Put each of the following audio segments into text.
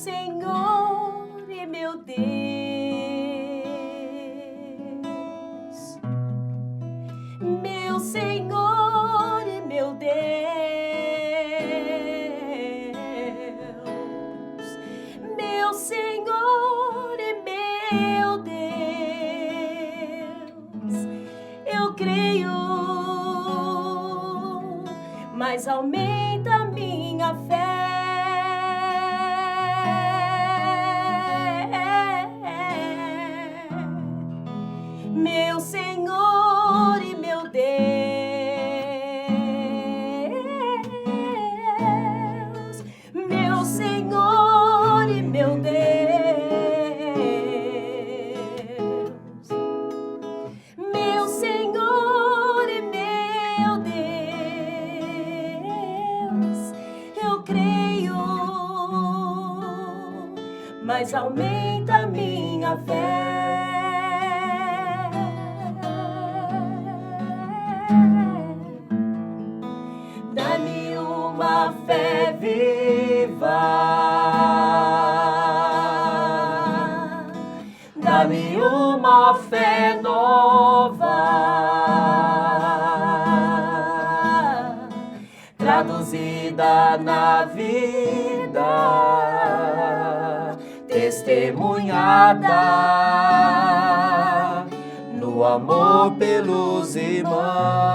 Senhor e meu Deus, meu Senhor e meu Deus, meu Senhor e meu Deus, eu creio, mas aumenta minha fé. Meu Senhor e meu Deus, meu Senhor e meu Deus, meu Senhor e meu Deus, eu creio, mas aumenta minha fé. Dá-me uma fé viva, dá-me uma fé nova, traduzida na vida, testemunhada no amor pelos irmãos.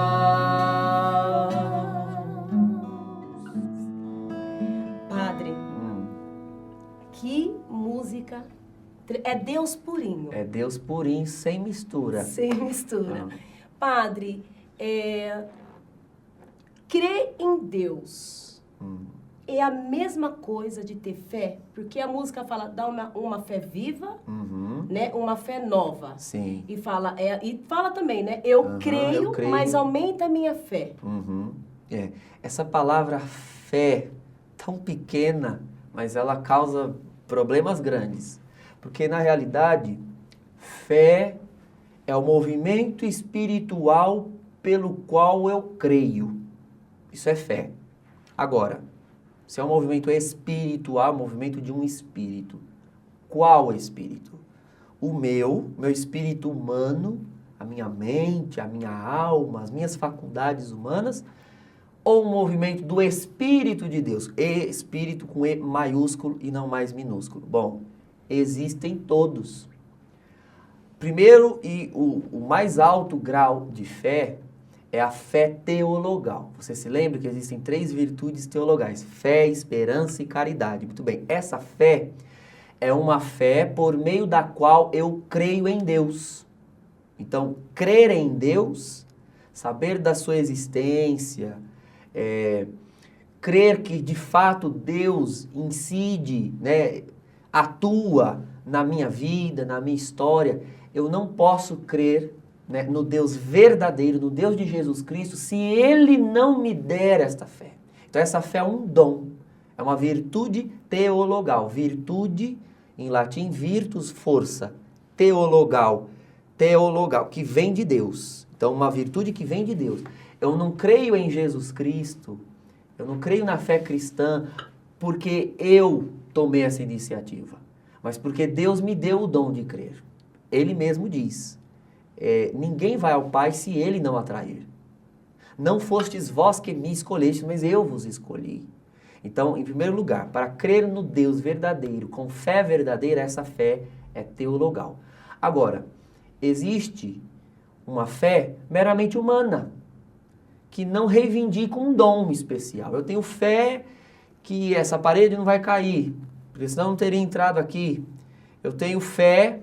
Que música! É Deus purinho. É Deus purinho, sem mistura. Sem mistura. Padre, crer em Deus é a mesma coisa de ter fé? Porque a música fala, dá uma fé viva, né? Uma fé nova. Sim. E fala também, né? Eu creio, mas aumenta a minha fé. Essa palavra fé, tão pequena, mas ela causa problemas grandes. Porque, na realidade, fé é o movimento espiritual pelo qual eu creio. Isso é fé. Agora, se é um movimento espiritual, movimento de um espírito. Qual espírito? O meu espírito humano, a minha mente, a minha alma, as minhas faculdades humanas, ou um movimento do Espírito de Deus? Espírito com E maiúsculo e não mais minúsculo. Bom, existem todos. Primeiro e o mais alto grau de fé é a fé teologal. Você se lembra que existem 3 virtudes teologais: fé, esperança e caridade. Muito bem, essa fé é uma fé por meio da qual eu creio em Deus. Então, crer em Deus, saber da sua existência, crer que de fato Deus incide, né, atua na minha vida, na minha história. Eu não posso crer, né, no Deus verdadeiro, no Deus de Jesus Cristo, se Ele não me der esta fé. Então essa fé é um dom, é uma virtude teologal. Virtude, em latim, virtus, força. Teologal, que vem de Deus. Então uma virtude que vem de Deus. Eu não creio em Jesus Cristo, eu não creio na fé cristã porque eu tomei essa iniciativa, mas porque Deus me deu o dom de crer. Ele mesmo diz, ninguém vai ao Pai se Ele não atrair. Não fostes vós que me escolhestes, mas eu vos escolhi. Então, em primeiro lugar, para crer no Deus verdadeiro, com fé verdadeira, essa fé é teologal. Agora, existe uma fé meramente humana, que não reivindica um dom especial. Eu tenho fé que essa parede não vai cair, porque senão não teria entrado aqui. Eu tenho fé,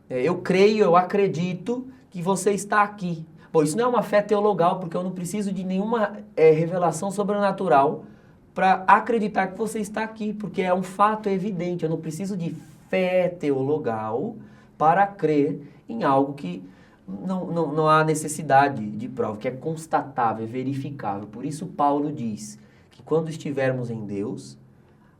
eu creio, eu acredito que você está aqui. Bom, isso não é uma fé teologal, porque eu não preciso de nenhuma revelação sobrenatural para acreditar que você está aqui, porque é um fato evidente. Eu não preciso de fé teologal para crer em algo que não há necessidade de prova, que é constatável, é verificável. Por isso Paulo diz que quando estivermos em Deus,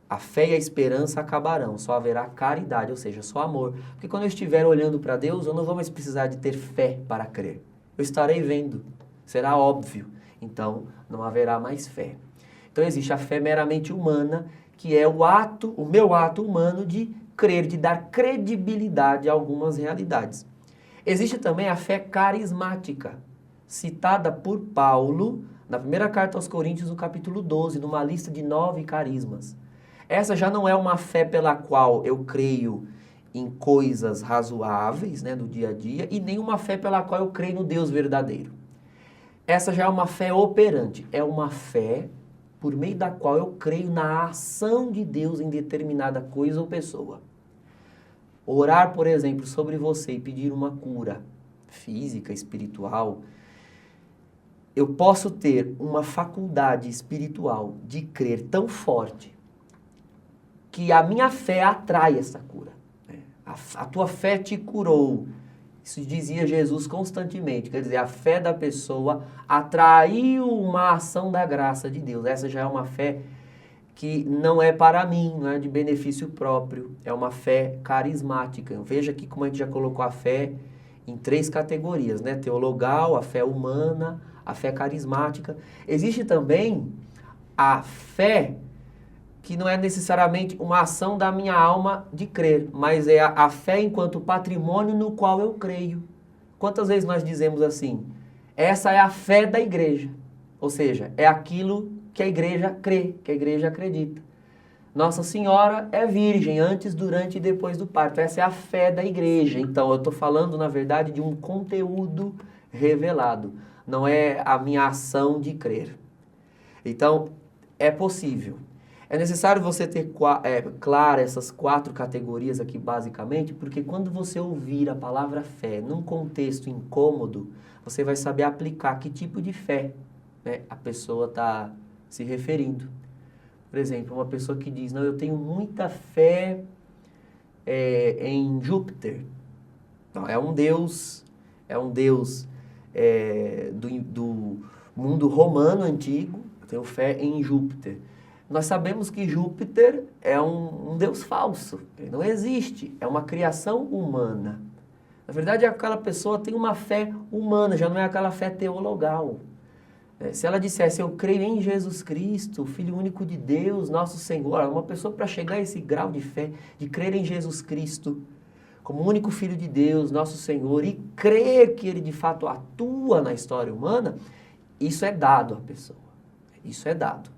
a fé e a esperança acabarão, só haverá caridade, ou seja, só amor. Porque quando eu estiver olhando para Deus, eu não vou mais precisar de ter fé para crer. Eu estarei vendo, será óbvio, então não haverá mais fé. Então existe a fé meramente humana, que é o meu ato humano de crer, de dar credibilidade a algumas realidades. Existe também a fé carismática, citada por Paulo na primeira carta aos Coríntios, no capítulo 12, numa lista de 9 carismas. Essa já não é uma fé pela qual eu creio em coisas razoáveis, né, do dia a dia, e nem uma fé pela qual eu creio no Deus verdadeiro. Essa já é uma fé operante, é uma fé por meio da qual eu creio na ação de Deus em determinada coisa ou pessoa. Orar, por exemplo, sobre você e pedir uma cura física, espiritual, eu posso ter uma faculdade espiritual de crer tão forte que a minha fé atrai essa cura. A tua fé te curou. Isso dizia Jesus constantemente. Quer dizer, a fé da pessoa atraiu uma ação da graça de Deus. Essa já é uma fé que não é para mim, não é de benefício próprio. É uma fé carismática. Veja aqui como a gente já colocou a fé em 3 categorias, né? Teologal, a fé humana, a fé carismática. Existe também a fé que não é necessariamente uma ação da minha alma de crer, mas é a fé enquanto patrimônio no qual eu creio. Quantas vezes nós dizemos assim, essa é a fé da igreja, ou seja, é aquilo que a igreja crê, que a igreja acredita. Nossa Senhora é virgem antes, durante e depois do parto, essa é a fé da igreja. Então eu estou falando, na verdade, de um conteúdo revelado, não é a minha ação de crer. Então, é possível. É necessário você ter claro essas 4 categorias aqui basicamente, porque quando você ouvir a palavra fé num contexto incômodo, você vai saber aplicar que tipo de fé, né, a pessoa está se referindo. Por exemplo, uma pessoa que diz, não, eu tenho muita fé em Júpiter. Não, é um deus do mundo romano antigo, eu tenho fé em Júpiter. Nós sabemos que Júpiter é um deus falso, ele não existe, é uma criação humana. Na verdade, aquela pessoa tem uma fé humana, já não é aquela fé teologal. Se ela dissesse, eu creio em Jesus Cristo, Filho único de Deus, nosso Senhor, uma pessoa para chegar a esse grau de fé, de crer em Jesus Cristo, como único Filho de Deus, nosso Senhor, e crer que Ele de fato atua na história humana, isso é dado à pessoa, isso é dado.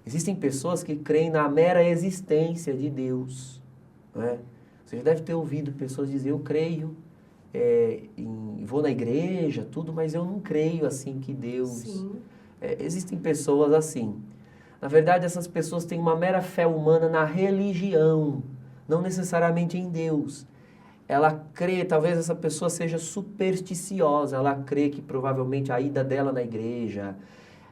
Existem pessoas que creem na mera existência de Deus. Né? Você já deve ter ouvido pessoas dizer, eu creio, vou na igreja, tudo, mas eu não creio assim que Deus... existem pessoas assim. Na verdade, essas pessoas têm uma mera fé humana na religião, não necessariamente em Deus. Ela crê, talvez essa pessoa seja supersticiosa, ela crê que provavelmente a ida dela na igreja,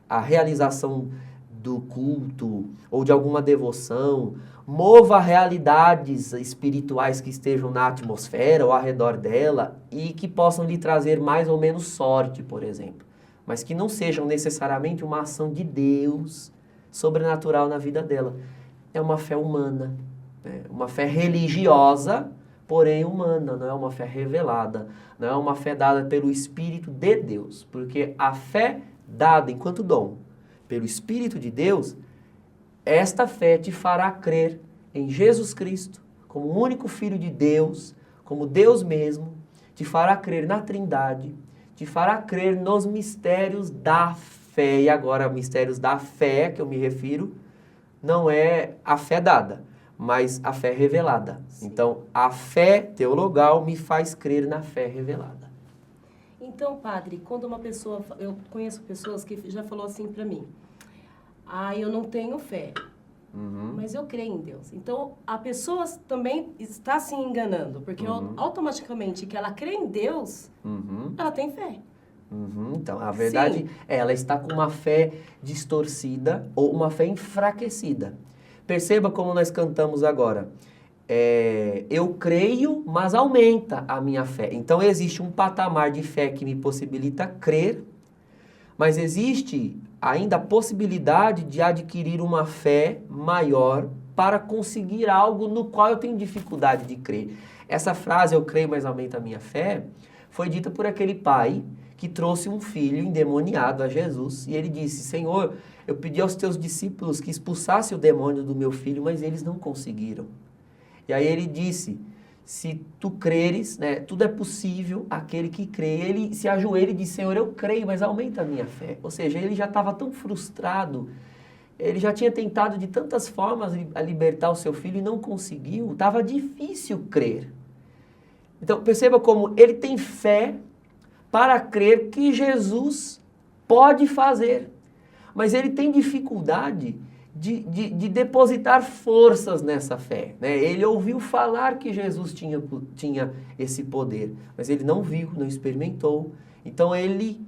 a realização do culto ou de alguma devoção, mova realidades espirituais que estejam na atmosfera ou ao redor dela e que possam lhe trazer mais ou menos sorte, por exemplo, mas que não sejam necessariamente uma ação de Deus sobrenatural na vida dela. É uma fé humana, uma fé religiosa, porém humana, não é uma fé revelada, não é uma fé dada pelo Espírito de Deus, porque a fé dada enquanto dom pelo Espírito de Deus, esta fé te fará crer em Jesus Cristo, como o único Filho de Deus, como Deus mesmo, te fará crer na Trindade, te fará crer nos mistérios da fé. E agora, mistérios da fé, que eu me refiro, não é a fé dada, mas a fé revelada. Sim. Então, a fé teologal me faz crer na fé revelada. Então, padre, quando uma pessoa... Eu conheço pessoas que já falou assim para mim, eu não tenho fé, mas eu creio em Deus. Então, a pessoa também está se enganando, porque automaticamente que ela crê em Deus, ela tem fé. Então, a verdade é, ela está com uma fé distorcida ou uma fé enfraquecida. Perceba como nós cantamos agora. Eu creio, mas aumenta a minha fé. Então, existe um patamar de fé que me possibilita crer, mas existe ainda a possibilidade de adquirir uma fé maior para conseguir algo no qual eu tenho dificuldade de crer. Essa frase, eu creio, mas aumenta a minha fé, foi dita por aquele pai que trouxe um filho endemoniado a Jesus. E ele disse, Senhor, eu pedi aos teus discípulos que expulsassem o demônio do meu filho, mas eles não conseguiram. E aí ele disse, se tu creres, né, tudo é possível aquele que crê. Ele se ajoelha e diz, Senhor, eu creio, mas aumenta a minha fé. Ou seja, ele já estava tão frustrado, ele já tinha tentado de tantas formas a libertar o seu filho e não conseguiu. Estava difícil crer. Então perceba como ele tem fé para crer que Jesus pode fazer. Mas ele tem dificuldade de depositar forças nessa fé, né? Ele ouviu falar que Jesus tinha esse poder, mas ele não viu, não experimentou. Então ele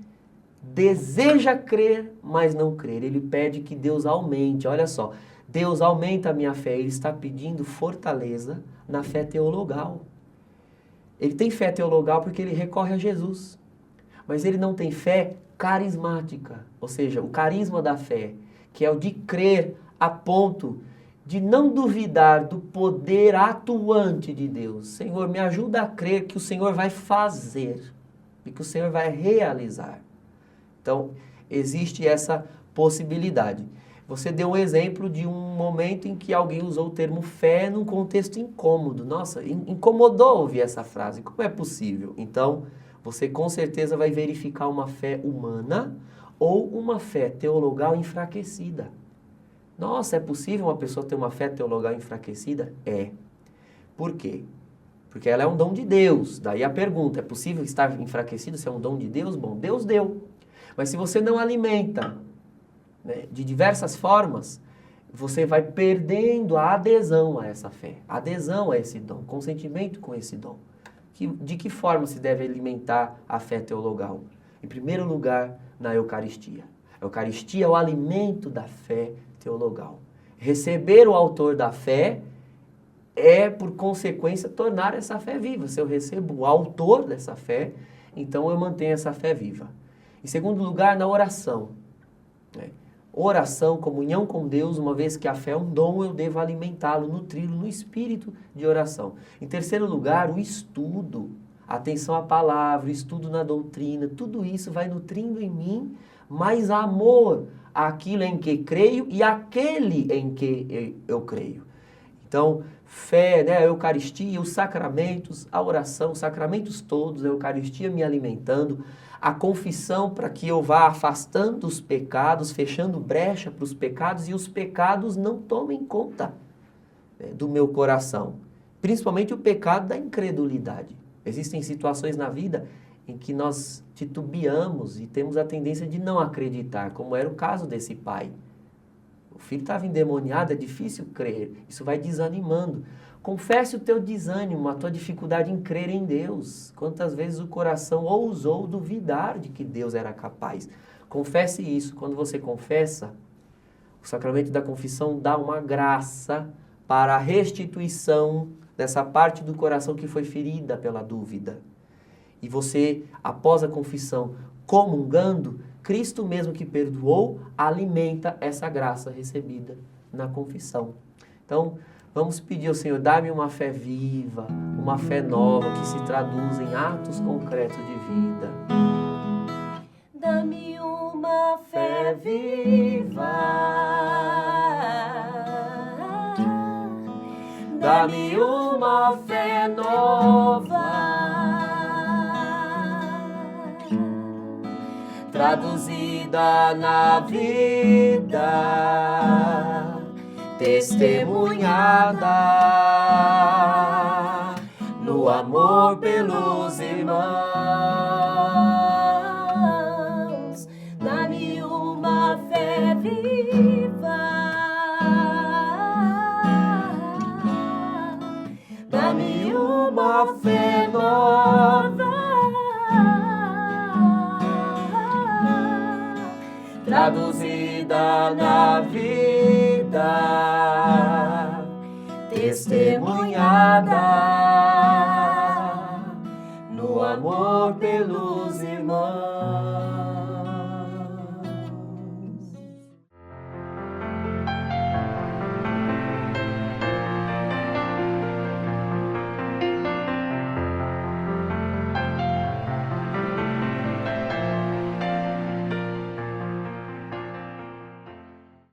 deseja crer, mas não crer. Ele pede que Deus aumente. Olha só, Deus aumenta a minha fé. Ele está pedindo fortaleza na fé teologal. Ele tem fé teologal porque ele recorre a Jesus. Mas ele não tem fé carismática, ou seja, o carisma da fé, que é o de crer a ponto de não duvidar do poder atuante de Deus. Senhor, me ajuda a crer que o Senhor vai fazer e que o Senhor vai realizar. Então, existe essa possibilidade. Você deu um exemplo de um momento em que alguém usou o termo fé num contexto incômodo. Nossa, incomodou ouvir essa frase. Como é possível? Então, você com certeza vai verificar uma fé humana ou uma fé teologal enfraquecida. Nossa, é possível uma pessoa ter uma fé teologal enfraquecida? É. Por quê? Porque ela é um dom de Deus. Daí a pergunta, é possível estar enfraquecido se é um dom de Deus? Bom, Deus deu. Mas se você não alimenta, né, de diversas formas, você vai perdendo a adesão a essa fé, a adesão a esse dom, consentimento com esse dom. De que forma se deve alimentar a fé teologal? Em primeiro lugar, na Eucaristia. A Eucaristia é o alimento da fé teologal. Receber o autor da fé é, por consequência, tornar essa fé viva. Se eu recebo o autor dessa fé, então eu mantenho essa fé viva. Em segundo lugar, na oração. Oração, comunhão com Deus, uma vez que a fé é um dom, eu devo alimentá-lo, nutri-lo no espírito de oração. Em terceiro lugar, o estudo, atenção à palavra, estudo na doutrina, tudo isso vai nutrindo em mim mais amor àquilo em que creio e àquele em que eu creio. Então, fé, né, a Eucaristia, os sacramentos, a oração, os sacramentos todos, a Eucaristia me alimentando, a confissão para que eu vá afastando os pecados, fechando brecha para os pecados e os pecados não tomem conta, né, do meu coração. Principalmente o pecado da incredulidade. Existem situações na vida em que nós titubeamos e temos a tendência de não acreditar, como era o caso desse pai. O filho estava endemoniado, é difícil crer, isso vai desanimando. Confesse o teu desânimo, a tua dificuldade em crer em Deus. Quantas vezes o coração ousou duvidar de que Deus era capaz. Confesse isso. Quando você confessa, o sacramento da confissão dá uma graça para a restituição dessa parte do coração que foi ferida pela dúvida. E você, após a confissão, comungando, Cristo mesmo que perdoou, alimenta essa graça recebida na confissão. Então, vamos pedir ao Senhor, dá-me uma fé viva, uma fé nova que se traduz em atos concretos de vida. Dá-me uma fé viva, dá-me uma fé nova, traduzida na vida, testemunhada no amor pelos irmãos. Dá-me uma fé viva, Dá-me uma fé nova, traduzida na vida, testemunhada no amor pelos irmãos.